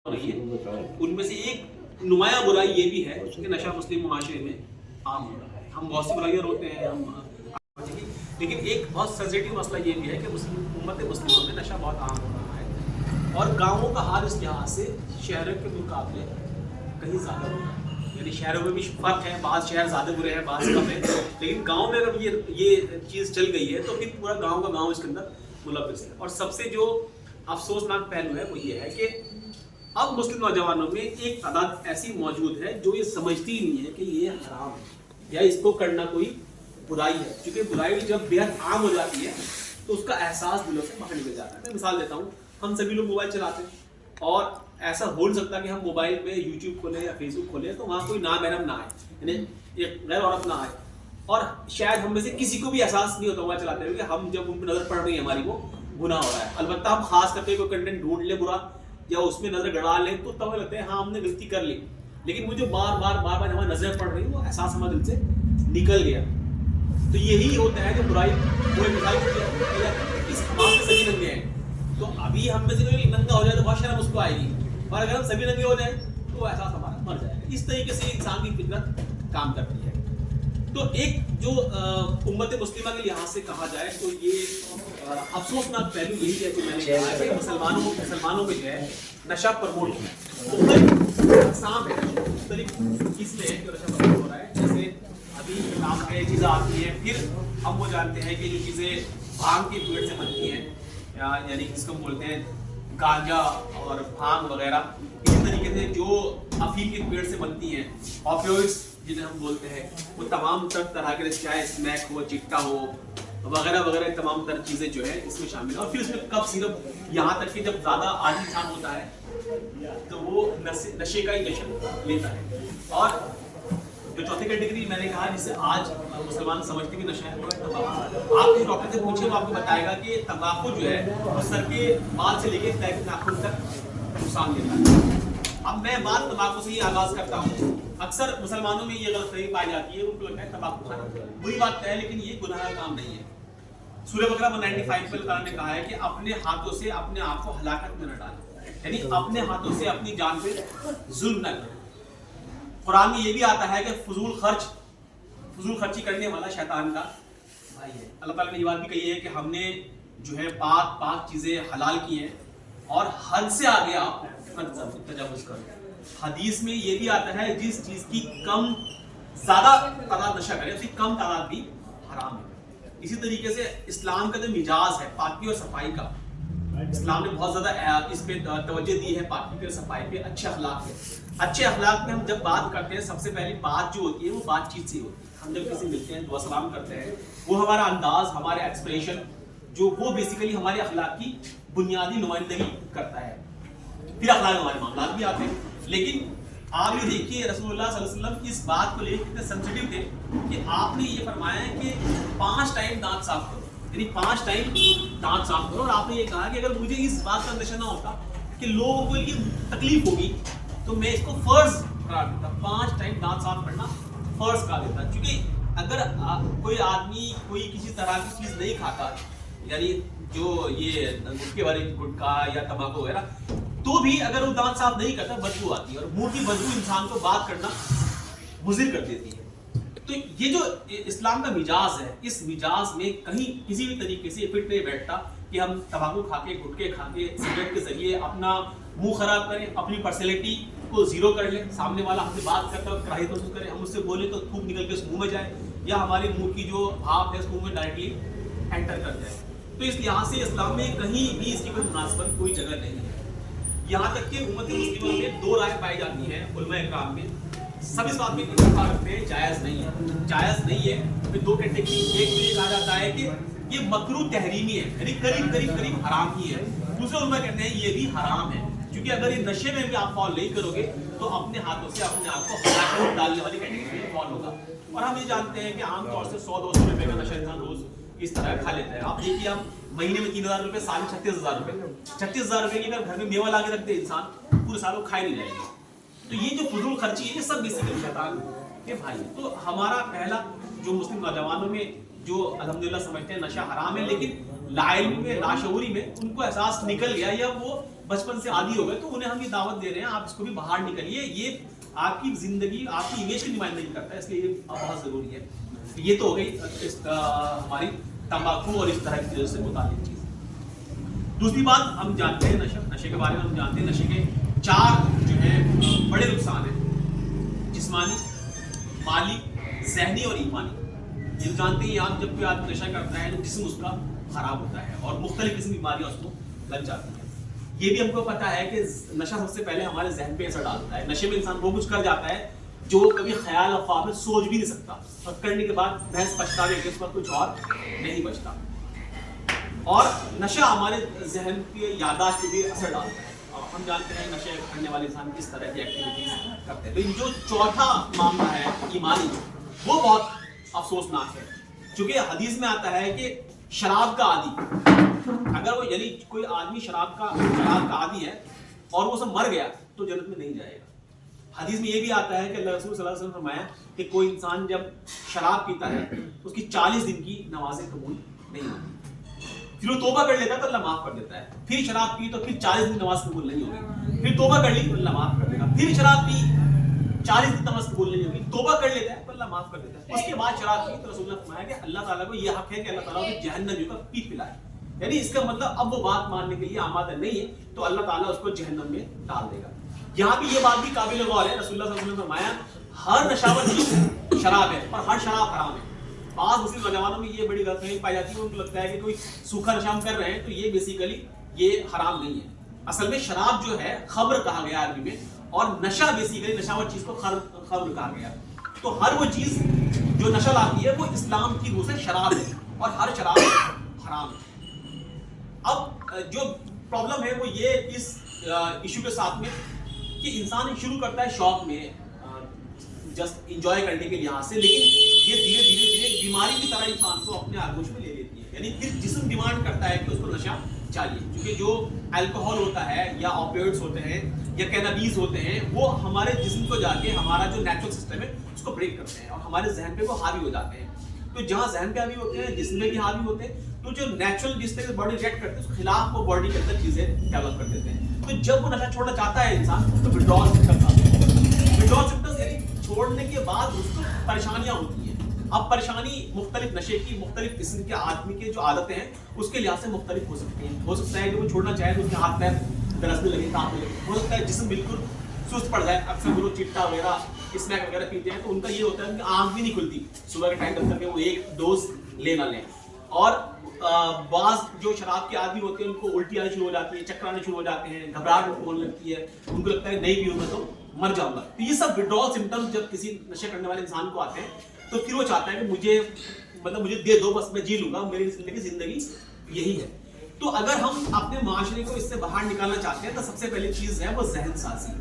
रही है। उनमें से एक नुमाया बुराई ये भी है कि नशा मुस्लिम मुआशरे में आम हो रहा है। हम बहुत सी बुराइयाँ रोकते हैं हम, लेकिन एक बहुत सेंसिटिव मसला ये भी है कि उम्मत मुस्लिमों में नशा बहुत आम हो रहा है और गाँवों का हाल इस लिहाज से शहरों के मुकाबले कहीं ज़्यादा हो रहा है। यानी शहरों में भी फ़र्क है, बाद शहर ज़्यादा बुरे हैं, बाद कम है, लेकिन गाँव में अगर ये चीज़ चल गई है तो फिर पूरा गाँव का गाँव इसके अंदर मुलविस है। और सबसे जो अफसोसनाक पहलू है वो ये है कि अब मुस्लिम नौजवानों में एक तादाद ऐसी मौजूद है जो ये समझती ही नहीं है कि ये हराम है या इसको करना कोई बुराई है। क्योंकि बुराई जब बेहद आम हो जाती है तो उसका एहसास दिलों से बाहर निकल जाता है। मैं मिसाल देता हूँ, हम सभी लोग मोबाइल चलाते हैं और ऐसा हो नहीं सकता कि हम मोबाइल पे यूट्यूब खोलें या फेसबुक खोलें तो वहाँ कोई नामहरम ना आए, यानी एक गैर औरत ना आए, और शायद हम में से किसी को भी एहसास नहीं होता मोबाइल चलाते हुए कि हम जब उन पर नज़र पड़ रही है हमारी वो गुनाह हो रहा है। अलबत्ता हम खास करके कोई कंटेंट ढूंढ ले बुरा या उसमें नजर गड़ा लें तो तब लगता है हाँ हमने गलती कर ली, लेकिन वो जो बार बार हमारी नजर पड़ रही है वो एहसास हमारे दिल से निकल गया। तो यही होता है जो बुराई कोई मिसाल इस हमारे से सभी नंगे हैं, तो अभी हम में से कोई नंगा हो जाए तो बहुत शर्म उसको आएगी, और अगर हम सभी नंगे हो जाए तो एहसास हमारा मर जाएगा। इस तरीके से इंसान की फितरत काम करती है। तो एक जो उम्मत मुस्लिमा के लिहाज से कहा जाए तो ये अफसोसनाक पहलू यही है कि मैंने कहा कि मुसलमानों में जो है नशा प्रमोट है, इसलिए नशा प्रमोट हो रहा है। जैसे अभी नाम पे चीज़ें आती हैं, फिर हम वो जानते हैं कि जो चीज़ें भांग के पेड़ से बनती हैं यानी जिसको बोलते हैं गांजा और भांग वगैरह, इसी तरीके से जो अफीम के पेड़ से बनती हैं ऑपियोइड्स जिन्हें हम बोलते हैं, वो तमाम तरह के चाहे स्मैक हो, चिट्टा हो वगैरह वगैरह, तमाम तरह चीज़ें जो है इसमें शामिल है। और फिर उसमें कफ सिरप, यहाँ तक कि जब ज़्यादा आदि इंसान होता है तो वो नशे का ही जश्न लेता है। और जो चौथी कैटेगरी मैंने कहा जिसे आज मुसलमान समझते भी नशा है वो है तंबाकू। आप किसी डॉक्टर से पूछिए वो आपको बताएगा कि तंबाकू जो है वो सर के बाल से लेकर पैर के नाखून तक नुकसान देता है। अब मैं बात तंबाकू से ही आगाज करता हूँ। अक्सर मुसलमानों में ये गलतफहमी पाई जाती है, उनको लगता है तंबाकू खाना बुरी बात है, लेकिन ये गुनाह का काम नहीं है। सूरह बकरा 195 में अल्लाह ने कहा है कि अपने हाथों से अपने आप को हलाकत में न डालें, यानी अपने हाथों से अपनी जान पे जुल्म न करें। कुरान में ये भी आता है कि फजूल खर्ची करने वाला शैतान का भाई है। अल्लाह ताला ने ये बात भी कही है कि हमने जो है पाक चीज़ें हलाल की हैं और हद से आगे आप तजावुज़ करो। हदीस में ये भी आता है जिस चीज़ की ज़्यादा तादाद नशा करे उसकी कम तादाद भी हराम है। इसी तरीके से इस्लाम का जो मिजाज है पाकी और सफाई का, इस्लाम ने बहुत ज़्यादा इस पे तवज्जो दी है, पाकी पे, सफाई पे, अच्छे अखलाक पे। अच्छे अखलाक में हम जब बात करते हैं सबसे पहली बात जो होती है वो बातचीत से होती है। हम जब किसी मिलते हैं दुआ सलाम करते हैं, वो हमारा अंदाज, हमारे एक्सप्रेशन जो वो बेसिकली हमारे अखलाक की बुनियादी नुमाइंदगी करता है। फिर अखलाक हमारे मामला भी आते हैं। लेकिन आप ये देखिए रसूलुल्लाह सल्लल्लाहु अलैहि वसल्लम इस बात को लेकर कितने सेंसिटिव थे कि आपने ये फरमाया है कि 5 टाइम दांत साफ करो, यानी 5 टाइम दांत साफ करो। और आपने ये कहा कि अगर मुझे इस बात का अंदेशा ना होता कि लोगों को ये तकलीफ होगी तो मैं इसको फर्ज करार देता, 5 टाइम दांत साफ करना फर्ज करा देता। क्योंकि अगर कोई आदमी कोई किसी तरह की चीज़ नहीं खाता, यानी जो ये गुटखे वाली गुटखा या तंबाकू वगैरह, तो भी अगर वो दांत साफ नहीं करता बदबू आती है, और मुंह की बदबू इंसान को बात करना मुज़िर कर देती है। तो ये जो इस्लाम का मिजाज है, इस मिजाज में कहीं किसी भी तरीके से फिट नहीं बैठता कि हम तंबाकू खा के, गुटखे खा के, सिगरेट के जरिए अपना मुंह खराब करें, अपनी पर्सनैलिटी को जीरो कर लें, सामने वाला हमसे बात करता है कराही महसूस करें, हम उससे बोले तो थूक निकल के उस मुंह में जाए, या हमारे मुंह की जो भाप है उस मुंह में डायरेक्टली एंटर कर जाए। तो इस लिहाज से इस्लाम में कहीं भी इसकी कोई मुनासिबत, कोई जगह नहीं है। यहाँ तक कि उम्मत मुस्लिमा में 2 राय पाई जाती है उलमा इकराम में, सब इस बात में इत्तेफाक रखते हैं जायज़ नहीं है, जायज़ नहीं है। फिर 2 कैटेगरी, एक में ये कहा जाता है कि ये मकरूह तहरीमी है, यानी करीब हराम ही है। दूसरे उलमा कहते हैं ये भी हराम है, क्योंकि अगर ये नशे में भी आप फॉल नहीं करोगे तो अपने हाथों से अपने आप को हलाकत डालने वाली कैटेगरी में फॉल होगा। और हम ये जानते हैं कि आमतौर से 100-200 रुपये का नशा इंसान रोज इस तरह खा लेता है। आप देखिए हम महीने में 3000 रुपये, साल में 36,000 रुपये, 36,000 रुपये की अगर घर में मेवा ला के रख दे इंसान पूरे साल वो खाए नहीं जाएगा। तो ये जो फजूल खर्ची है ये सब बेसिकली शैतान के भाई है। तो हमारा पहला जो मुस्लिम नौजवानों में जो अल्हम्दुलिल्लाह समझते हैं नशा हराम है, लेकिन लाइल्म में, लाशऊरी में उनको एहसास निकल गया, या वो बचपन से आदी हो गए, तो उन्हें हम ये दावत दे रहे हैं आप इसको भी बाहर निकलिए, ये आपकी जिंदगी आपकी इमेज की नुमाइंदगी करता है, इसलिए ये बहुत जरूरी है। ये तो हो गई हमारी तंबाकू और इस तरह की चीजों से मुताबिक चीज। दूसरी बात हम जानते हैं नशे के बारे में हम जानते हैं, नशे के 4 जो है बड़े नुकसान हैं, जिस्मानी, माली, ज़हनी और ईमानी। ये जानते हैं आप, जब कोई आदमी नशा करता है तो जिस्म उसका खराब होता है और मुख्तलिफ किस्म की बीमारियां उसको लग जाती हैं। ये भी हमको पता है कि नशा सबसे पहले हमारे जहन पे असर डालता है। नशे में इंसान वो कुछ कर जाता है जो कभी ख्याल और ख्वाब में सोच भी नहीं सकता, और करने के बाद महज पछतावे के उस पर कुछ और नहीं बचता। और नशा हमारे जहन की याददाश्त पे भी असर डालता है, और हम जानते हैं नशे करने वाले इंसान किस तरह की एक्टिविटीज करते हैं। लेकिन जो चौथा मामला है ईमानी, वो बहुत अफसोसनाक है, क्योंकि हदीस में आता है कि शराब का आदी अगर वो, यानी कोई आदमी शराब का आदी है और वो सब मर गया तो जन्नत में नहीं जाएगा। हदीस में ये भी आता है कि अल्लाह रसूल सल्लल्लाहु अलैहि वसल्लम ने फरमाया कि कोई इंसान जब शराब पीता है उसकी 40 दिन की नमाजें कबूल नहीं होती, फिर वो तौबा कर लेता है तो अल्लाह माफ कर देता है। फिर शराब पी तो फिर 40 दिन नमाज कबूल नहीं होगी, फिर तौबा कर ली तो अल्लाह माफ कर देगा। फिर शराब पी 40 दिन नमाज कबूल नहीं होगी, तौबा कर लेता है तो अल्लाह माफ कर देता है। उसके बाद शराब पी तो रसूल ने फरमाया कि अल्लाह ताला को ये हक है कि अल्लाह ताला उसे जहन्नम का पी पिलाए, यानी इसका मतलब अब वो बात मानने के लिए आमादा नहीं है तो अल्लाह ताला उसको जहन्नम में डाल देगा। यहाँ भी ये बात भी काबिल गौर है, रसूलुल्लाह सल्लल्लाहु अलैहि वसल्लम ने फरमाया हर नशावर चीज शराब है और हर शराब हराम है। बाद मुस्लिम नौजवानों में ये बड़ी गलतफहमी पाई जाती है, उनको लगता है कि कोई सूखा नशा हम कर रहे हैं तो ये बेसिकली ये हराम नहीं है। असल में शराब जो है खम्र कहा गया अरबी में, और नशा बेसिकली नशावर चीज को खम्र कहा गया। तो हर वो चीज जो नशा लाती है वो इस्लाम की रूह से शराब है, और हर शराब हराम है। अब जो प्रॉब्लम है वो ये इस इशू के साथ में कि इंसान शुरू करता है शौक में, जस्ट एंजॉय करने के लिहाज से, लेकिन ये धीरे धीरे बीमारी की तरह इंसान को अपने आगोश में ले लेती है। यानी फिर जिस्म डिमांड करता है कि उसको नशा चाहिए, क्योंकि जो अल्कोहल होता है या ऑपियोइड्स होते हैं या कैनाबीज होते हैं वो हमारे जिस्म को जाके हमारा जो नेचुरल सिस्टम है उसको ब्रेक करते हैं और हमारे जहन पे वो हावी हो जाते हैं। तो जहाँ जहन पे हावी होते हैं, जिस्म में भी हावी होते हैं, तो जो नेचुरल जिस तरह से बॉडी रिएक्ट करती है उसके खिलाफ वो बॉडी के अंदर चीजें डेवलप कर देते हैं। तो जब वो नशा छोड़ना चाहता है इंसान तो विड्रॉल सिम्टम्स आते हैं। विड्रॉल सिम्टम्स यानी छोड़ने के बाद उसको परेशानियां होती हैं। अब परेशानी मुख्तलिफ नशे की मुख्तलिफ किस्म के आदमी की जो आदतें हैं उसके लिहाज से मुख्तलिफ हो सकती हैं। हो सकता है कि वो छोड़ना चाहे तो उसके हाथ पैर दरसने लगे, कांपने लगे। हो सकता है जिस्म बिल्कुल सुस्त पड़ जाए। अक्सर वो लोग चिट्टा वगैरह स्नैक वगैरह पीते हैं तो उनका ये होता है कि आंख भी नहीं खुलती सुबह के टाइम तक करके वो एक डोज ले ना लें। और बाज जो शराब के आदमी होते हैं उनको उल्टी आनी शुरू हो जाती है, चक्कर आने शुरू हो जाते हैं, घबराहट होने लगती है, उनको लगता है नहीं पीऊंगा तो मर जाऊंगा। तो ये सब विड्रॉल सिम्टम्स जब किसी नशे करने वाले इंसान को आते हैं तो फिर वो चाहता है कि मुझे दे दो, बस मैं जी लूंगा, मेरी जिंदगी यही है। तो अगर हम अपने माशरे को इससे बाहर निकालना चाहते हैं तो सबसे पहली चीज है वो जहन साजी,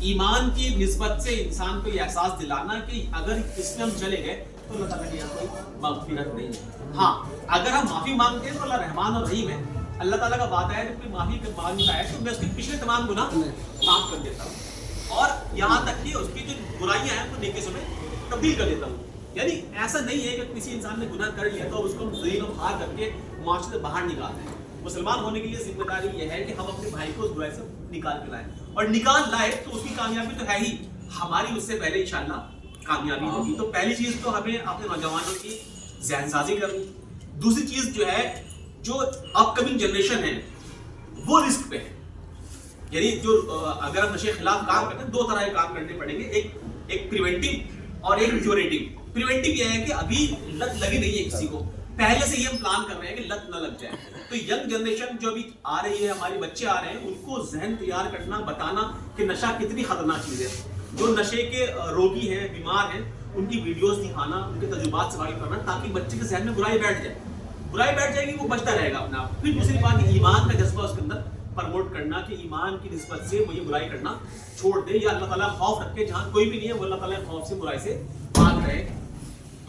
ईमान की निस्बत से इंसान को ये एहसास दिलाना कि अगर इसमें हम चले गए तो अल्लाह ताला की यहाँ कोई मग़फ़िरत नहीं है। हाँ, अगर हम माफी मांगते हैं तो अल्लाह रहमान और रहीम है। अल्लाह ताला का वादा है कि कोई माफी मांगता है तो मैं उसके पिछले तमाम गुनाह माफ कर देता हूँ और यहाँ तक कि उसकी जो बुराइयां हैं तो नेकी में तब्दील कर देता हूँ। यानी ऐसा नहीं है कि किसी इंसान ने गुनाह कर लिया तो उसको हम ज़रीन फार करके माशरे से बाहर निकाल दें। मुसलमान होने के लिए जिम्मेदारी यह है कि हम अपने भाई को उस बुराई से निकाल के लाएं, और निकाल लाए तो उसकी कामयाबी तो है ही, हमारी उससे पहले इंशाअल्लाह कामयाबी होगी। तो पहली चीज तो हमें अपने नौजवानों की ज़हनसाज़ी करनी। दूसरी चीज जो है, जो अपकमिंग जनरेशन है वो रिस्क पे है। यानी जो अगर हम नशे के खिलाफ काम करते हैं दो तरह के काम करने पड़ेंगे, एक प्रिवेंटिव और एक क्यूरेटिव। प्रिवेंटिव यह है कि अभी लत लगी नहीं है किसी को, पहले से ही हम प्लान कर रहे हैं कि लत न लग जाए। तो यंग जनरेशन जो अभी आ रही है, हमारे बच्चे आ रहे हैं, उनको जहन तैयार करना, बताना कि नशा कितनी खतरनाक चीज है। जो नशे के रोगी हैं, बीमार हैं, उनकी वीडियोस दिखाना, उनके तजुर्बात से वाकिफ करना, ताकि बच्चे के जहन में बुराई बैठ जाए। बुराई बैठ जाएगी वो बचता रहेगा अपना आप। फिर दूसरी बात, ईमान का जज्बा उसके अंदर प्रमोट करना कि ईमान की निस्बत से वो ये बुराई करना छोड़ दे, या अल्लाह ताला खौफ रखे, जहाँ कोई भी नहीं है वो अल्लाह ताला खौफ से बुराई से भाग रहे।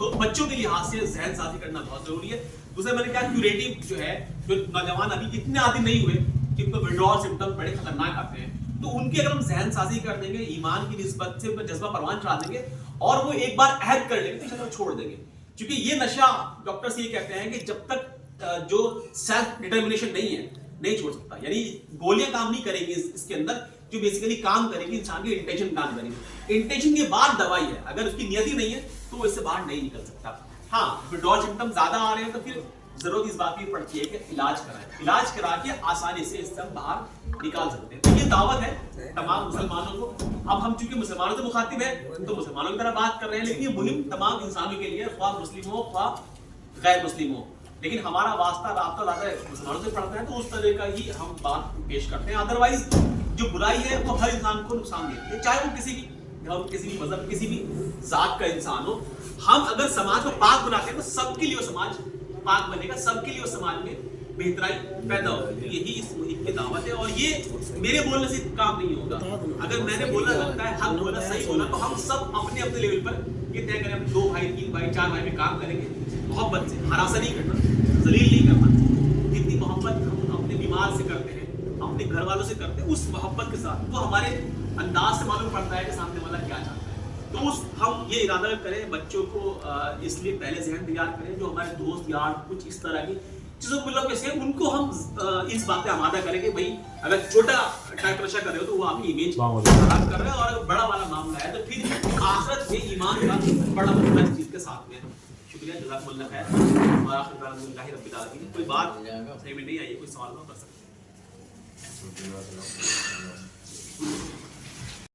तो बच्चों के लिहाज से जहन साजी करना बहुत जरूरी है। दूसरा मैंने कहा क्यूरेटिव जो है, जो नौजवान अभी इतने आदि नहीं हुए कि उनको विड्रॉल सिम्टम्स बड़े खतरनाक आते हैं, तो उनकी अगर हम जहन साजी कर देंगे, ईमान की निस्बत से उनका जज्बा परवान चढ़ा देंगे और वो एक बार अहद कर लेंगे तो शायद छोड़ देंगे। क्योंकि ये नशा, डॉक्टर्स ये कहते हैं कि जब तक जो सेल्फ डिटर्मिनेशन नहीं है, نہیں چھوڑ سکتا. یعنی گولیاں کام نہیں کریں گی اس کے اندر, جو بیسیکلی کام کرے گی انسان کی انٹینشن کام کرے گی. انٹینشن کے بعد دوائی ہے, اگر اس کی نیت ہی نہیں ہے تو وہ اس سے باہر نہیں نکل سکتا. ہاں وڈرال سمپٹم زیادہ آ رہے ہیں تو پھر ضرورت اس بات کی پڑتی ہے کہ علاج کرائیں, علاج کرا کے آسانی سے اس سے ہم باہر نکال سکتے ہیں. تو یہ دعوت ہے تمام مسلمانوں کو. اب ہم چونکہ مسلمانوں سے مخاطب ہیں تو مسلمانوں کی طرح بات کر رہے ہیں, لیکن یہ مہم تمام انسانوں کے لیے, خواہ مسلم ہو خواہ غیر مسلم ہو. لیکن ہمارا واسطہ رابطہ زیادہ مسلمانوں سے پڑتا ہے تو اس طرح کا ہی ہم بات پیش کرتے ہیں. ادروائز جو برائی ہے وہ ہر انسان کو نقصان دیتی ہے, چاہے وہ کسی بھی مذہب, کسی بھی ذات کا انسان ہو. ہم اگر سماج کو پاک بناتے ہیں تو سب کے لیے وہ سماج پاک بنے گا, سب کے لیے وہ سماج میں بہترائی پیدا ہوگی. یہی اس مہم کی دعوت ہے. اور یہ میرے بولنے سے کام نہیں ہوگا. اگر میں نے بولنا لگتا ہے حق بولا, صحیح بولا, تو ہم سب اپنے اپنے لیول پر یہ طے کریں, ہم 2 بھائی 3 بھائی 4 بھائی میں کام کریں گے محبت سے, ہراساں نہیں کرنا, ذلیل نہیں کرنا. جتنی محبت ہم اپنے بیمار سے کرتے ہیں, اپنے گھر والوں سے کرتے ہیں, اس محبت کے ساتھ تو ہمارے انداز سے معلوم پڑتا ہے کہ سامنے والا کیا چاہتا ہے. تو ہم یہ ارادہ کریں, بچوں کو اس لیے پہلے ذہن تیار کریں, جو ہمارے دوست یار کچھ اس طرح کی چیزوں کو مطلب کیسے ان کو ہم اس بات پہ آمادہ کریں کہ بھائی اگر چھوٹا ٹائپ نشہ کر رہے ہو تو وہ آپ کی امیج خراب کر رہے ہیں, اور اگر بڑا والا معاملہ ہے تو پھر آخرت میں ایمان کا بڑا مسئلہ اس چیز کے ساتھ میں. شکریہ, جزاک اللہ خیر. اور آخر کار الحمدللہ رب العالمین. کوئی بات صحیح میں نہیں آئی, کوئی سوال نہ کر سکتے.